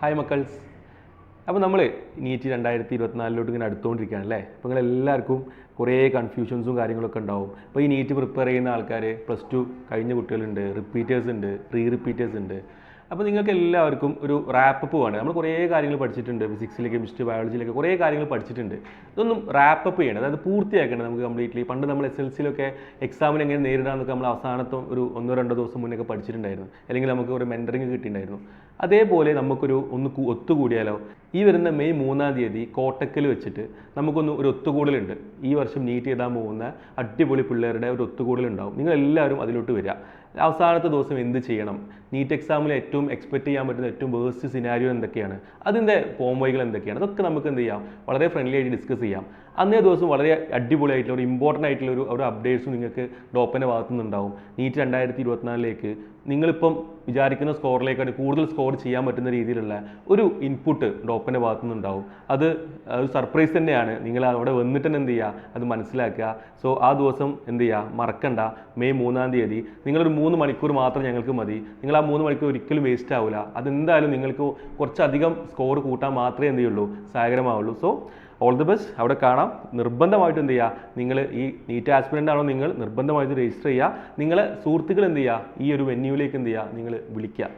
Hi മക്കൾസ്. അപ്പോൾ നമ്മൾ NEET 2024 ഇങ്ങനെ അടുത്തുകൊണ്ടിരിക്കുകയാണ് അല്ലേ. അപ്പോൾ നിങ്ങളെല്ലാവർക്കും കുറേ കൺഫ്യൂഷൻസും കാര്യങ്ങളൊക്കെ ഉണ്ടാവും. അപ്പോൾ ഈ നീറ്റ് പ്രിപ്പയർ ചെയ്യുന്ന ആൾക്കാർ +2 കഴിഞ്ഞ കുട്ടികളുണ്ട്, റിപ്പീറ്റേഴ്സ് ഉണ്ട്, റിപ്പീറ്റേഴ്സ് ഉണ്ട്. അപ്പോൾ നിങ്ങൾക്ക് എല്ലാവർക്കും ഒരു റാപ്പപ്പ് വേണം. നമ്മൾ കുറേ കാര്യങ്ങൾ പഠിച്ചിട്ടുണ്ട്, ഫിസിക്സിൽ, കെമിസ്ട്രി, ബയോളജിയിലൊക്കെ കുറേ കാര്യങ്ങൾ പഠിച്ചിട്ടുണ്ട്. ഇതൊന്നും റാപ്പപ്പ് ചെയ്യണം, അതായത് പൂർത്തിയാക്കണം നമുക്ക് കംപ്ലീറ്റ്ലി. പണ്ട് നമ്മൾ SLCയിലൊക്കെ എക്സാമിന് എങ്ങനെ നേരിടാമെന്നൊക്കെ നമ്മൾ അവസാനത്തെ ഒരു 1-2 ദിവസം മുന്നേ പഠിച്ചിട്ടുണ്ടായിരുന്നു, അല്ലെങ്കിൽ നമുക്ക് ഒരു മെൻറ്ററിങ് കിട്ടിയിട്ടുണ്ടായിരുന്നു. അതേപോലെ നമുക്കൊരു ഒത്തുകൂടിയാലോ? ഈ വരുന്ന മെയ് 3-ാം തീയതി കോട്ടക്കൽ വെച്ചിട്ട് നമുക്കൊന്ന് ഒരു ഒത്തുകൂടലുണ്ട്. ഈ വർഷം നീറ്റ് എഴുതാൻ പോകുന്ന അടിപൊളി പിള്ളേരുടെ ഒരു ഒത്തുകൂടലുണ്ടാവും. നിങ്ങളെല്ലാവരും അതിലോട്ട് വരിക. അവസാനത്തെ ദിവസം എന്ത് ചെയ്യണം, നീറ്റ് എക്സാമിൽ ഏറ്റവും എക്സ്പെക്റ്റ് ചെയ്യാൻ പറ്റുന്ന ഏറ്റവും വേഴ്സ്റ്റ് സിനാരിയോ എന്തൊക്കെയാണ്, അതിൻ്റെ പോംവഴികൾ എന്തൊക്കെയാണ്, അതൊക്കെ നമുക്ക് എന്ത് ചെയ്യാം, വളരെ ഫ്രണ്ട്ലി ആയിട്ട് ഡിസ്കസ് ചെയ്യാം. അന്നേ ദിവസം വളരെ അടിപൊളിയായിട്ടുള്ള ഒരു ഇമ്പോർട്ടൻ്റ് ആയിട്ടുള്ള ഒരു അപ്ഡേറ്റ്സും നിങ്ങൾക്ക് ഡോപ്പൻ്റെ ഭാഗത്തു നിന്നുണ്ടാവും. നീറ്റ് 2024 നിങ്ങളിപ്പം വിചാരിക്കുന്ന സ്കോറിലേക്കാണ് കൂടുതൽ സ്കോർ ചെയ്യാൻ പറ്റുന്ന രീതിയിലുള്ള ഒരു ഇൻപുട്ട് ഡോപ്പൻ്റെ ഭാഗത്തു നിന്നുണ്ടാവും. അത് ഒരു സർപ്രൈസ് തന്നെയാണ്. നിങ്ങൾ അവിടെ വന്നിട്ട് തന്നെ എന്ത് ചെയ്യുക, അത് മനസ്സിലാക്കുക. സോ ആ ദിവസം എന്ത് ചെയ്യുക, മറക്കണ്ട. മെയ് 3-ാം തീയതി നിങ്ങളൊരു 3 മണിക്കൂർ മാത്രം ഞങ്ങൾക്ക് മതി. നിങ്ങൾ ആ 3 മണിക്കൂർ ഒരിക്കലും വേസ്റ്റ് ആവില്ല. അതെന്തായാലും നിങ്ങൾക്ക് കുറച്ചധികം സ്കോർ കൂട്ടാൻ മാത്രമേ എന്ത് ചെയ്യുള്ളൂ, സഹായകരമാവുള്ളൂ. So all the best. അവിടെ കാണാം. നിർബന്ധമായിട്ട് എന്ത് ചെയ്യുക, നിങ്ങൾ ഈ നീറ്റ് ആസ്പിരൻ്റ് ആണോ നിങ്ങൾ നിർബന്ധമായിട്ട് രജിസ്റ്റർ ചെയ്യുക. നിങ്ങളെ സുഹൃത്തുക്കൾ എന്ത് ചെയ്യുക, ഈ ഒരു വെന്യൂവിലേക്ക് എന്ത് ചെയ്യുക, നിങ്ങൾ വിളിക്കുക.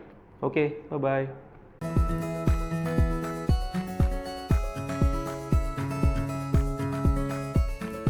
Okay, by.